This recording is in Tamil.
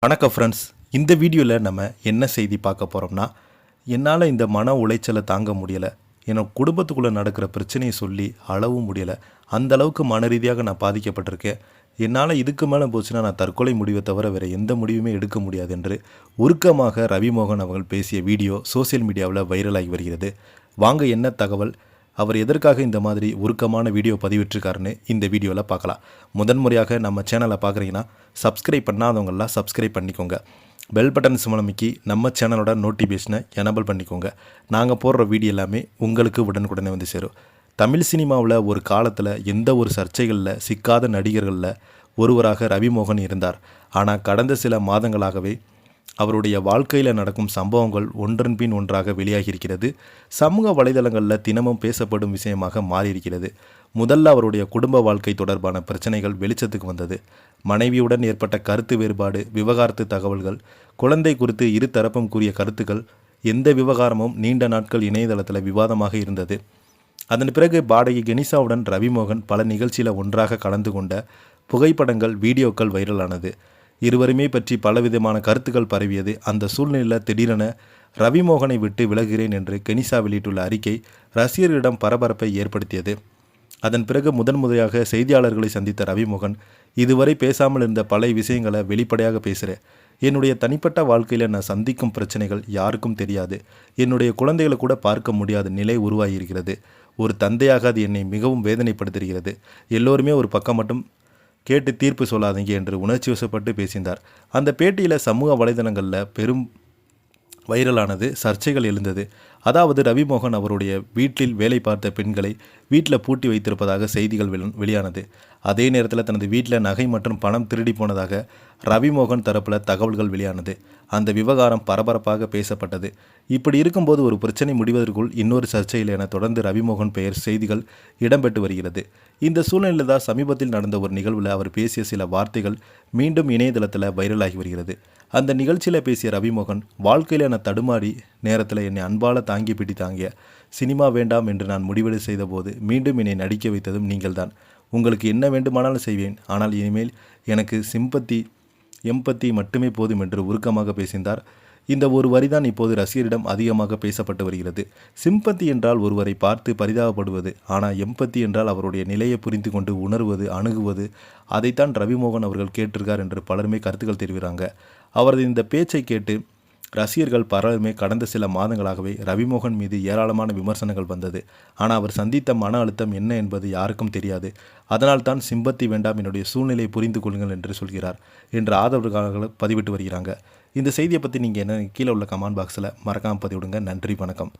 வணக்கம் ஃப்ரெண்ட்ஸ். இந்த வீடியோவில் நம்ம என்ன செய்தி பார்க்க போகிறோம்னா, என்னால் இந்த மன உளைச்சலை தாங்க முடியலை, என்னோட குடும்பத்துக்குள்ளே நடக்கிற பிரச்சனையை சொல்லி அளவும் முடியலை, அந்த அளவுக்கு மன ரீதியாக நான் பாதிக்கப்பட்டிருக்கேன். என்னால் இதுக்கு மேலே போச்சுன்னா நான் தற்கொலை முடிவை தவிர வேறு எந்த முடிவுமே எடுக்க முடியாது என்று உருக்கமாக ரவிமோகன் அவர்கள் பேசிய வீடியோ சோசியல் மீடியாவில் வைரலாகி வருகிறது. வாங்க என்ன தகவல், அவர் எதற்காக இந்த மாதிரி உருக்கமான வீடியோ பதிவிட்டிருக்காருன்னு இந்த வீடியோவில் பார்க்கலாம். முதன்முறையாக நம்ம சேனலை பார்க்குறீங்கன்னா சப்ஸ்கிரைப் பண்ணாதவங்களாம் சப்ஸ்கிரைப் பண்ணிக்கோங்க. பெல் பட்டன் சிம்மலமிக்கி நம்ம சேனலோட நோட்டிஃபிகேஷனை எனபிள் பண்ணிக்கோங்க. நாங்கள் போடுற வீடியோ எல்லாமே உங்களுக்கு உடனுக்குடனே வந்து சேரும். தமிழ் சினிமாவில் ஒரு காலத்தில் எந்த ஒரு சர்ச்சைகளில் சிக்காத நடிகர்களில் ஒருவராக ரவிமோகன் இருந்தார். ஆனால் கடந்த சில மாதங்களாகவே அவருடைய வாழ்க்கையில் நடக்கும் சம்பவங்கள் ஒன்றன் பின் ஒன்றாக வெளியாகியிருக்கிறது. சமூக வலைதளங்களில் தினமும் பேசப்படும் விஷயமாக மாறியிருக்கிறது. முதல்ல அவருடைய குடும்ப வாழ்க்கை தொடர்பான பிரச்சனைகள் வெளிச்சத்துக்கு வந்தது. மனைவியுடன் ஏற்பட்ட கருத்து வேறுபாடு, விவகாரத்து தகவல்கள், குழந்தை குறித்து இரு தரப்பும் கூறிய கருத்துக்கள், எந்த விவகாரமும் நீண்ட நாட்கள் இணையதளத்தில் விவாதமாக இருந்தது. அதன் பிறகு பாடகி கெனிசாவுடன் ரவிமோகன் பல நிகழ்ச்சியில் ஒன்றாக கலந்து கொண்ட புகைப்படங்கள், வீடியோக்கள் வைரலானது. இருவருமே பற்றி பலவிதமான கருத்துக்கள் பரவியது. அந்த சூழ்நிலையில் திடீரென ரவிமோகனை விட்டு விலகுகிறேன் என்று கெனிசா வெளியிட்டுள்ள அறிக்கை ரசிகர்களிடம் பரபரப்பை ஏற்படுத்தியது. அதன் பிறகு முதன்முறையாக செய்தியாளர்களை சந்தித்த ரவிமோகன், இதுவரை பேசாமல் இருந்த பல விஷயங்களை வெளிப்படையாக பேசுகிறேன். என்னுடைய தனிப்பட்ட வாழ்க்கையில் நான் சந்திக்கும் பிரச்சனைகள் யாருக்கும் தெரியாது. என்னுடைய குழந்தைகளை கூட பார்க்க முடியாத நிலை உருவாகியிருக்கிறது. ஒரு தந்தையாக அது என்னை மிகவும் வேதனைப்படுத்துகிறது. எல்லோருமே ஒரு பக்கம் மட்டும் கேட்டு தீர்ப்பு சொல்லாதீங்க என்று உணர்ச்சி வசப்பட்டு பேசினார். அந்த பேட்டியில் சமூக வலைதளங்களில் பெரும் வைரலானது, சர்ச்சைகள் எழுந்தது. அதாவது ரவிமோகன் அவருடைய வீட்டில் வேலை பார்த்த பெண்களை வீட்டில் பூட்டி வைத்திருப்பதாக செய்திகள் வெளியானது. அதே நேரத்தில் தனது வீட்டில் நகை மற்றும் பணம் திருடி போனதாக ரவிமோகன் தரப்பில் தகவல்கள் வெளியானது. அந்த விவகாரம் பரபரப்பாக பேசப்பட்டது. இப்படி இருக்கும்போது ஒரு பிரச்சனை முடிவதற்குள் இன்னொரு சர்ச்சையில் என தொடர்ந்து ரவிமோகன் பெயர் செய்திகள் இடம்பெற்று வருகிறது. இந்த சூழ்நிலையில் தான் சமீபத்தில் நடந்த ஒரு நிகழ்வில் அவர் பேசிய சில வார்த்தைகள் மீண்டும் இணையதளத்தில் வைரலாகி வருகிறது. அந்த நிகழ்ச்சியில் பேசிய ரவிமோகன், வாழ்க்கையில் என தடுமாறி நேரத்தில் என்னை அன்பால் தாங்கி பிடித்தாங்க. சினிமா வேண்டாம் என்று நான் முடிவெடு செய்தபோது மீண்டும் என்னை நடிக்க வைத்ததும் நீங்கள்தான். உங்களுக்கு என்ன வேண்டுமானாலும் செய்வேன், ஆனால் இனிமேல் எனக்கு எம்பத்தி மட்டுமே போதும் என்று உருக்கமாக பேசினார். இந்த ஒரு வரிதான் இப்போது ரசிகரிடம் அதிகமாக பேசப்பட்டு வருகிறது. சிம்பத்தி என்றால் ஒருவரை பார்த்து பரிதாபப்படுவது, ஆனால் எம்பத்தி என்றால் அவருடைய நிலையை புரிந்து கொண்டு உணர்வது, அணுகுவது. அதைத்தான் ரவிமோகன் அவர்கள் கேட்டிருக்கார் என்று பலருமே கருத்துக்கள் தெரிவிக்கிறாங்க. அவரது இந்த பேச்சை கேட்டு ரசிகர்கள் பலருமே கடந்த சில மாதங்களாகவே ரவிமோகன் மீது ஏராளமான விமர்சனங்கள் வந்தது. ஆனால் அவர் சந்தித்த மன அழுத்தம் என்ன என்பது யாருக்கும் தெரியாது. அதனால் தான் சிம்பத்தி வேண்டாம், என்னுடைய சூழ்நிலையை புரிந்து கொள்ளுங்கள் என்று சொல்கிறார் என்று ஆதரவுகளை பதிவிட்டு வருகிறாங்க. இந்த செய்தியை பற்றி நீங்கள் என்ன கீழே உள்ள கமெண்ட் பாக்ஸில் மறக்காமல் பதிவிடுங்க. நன்றி, வணக்கம்.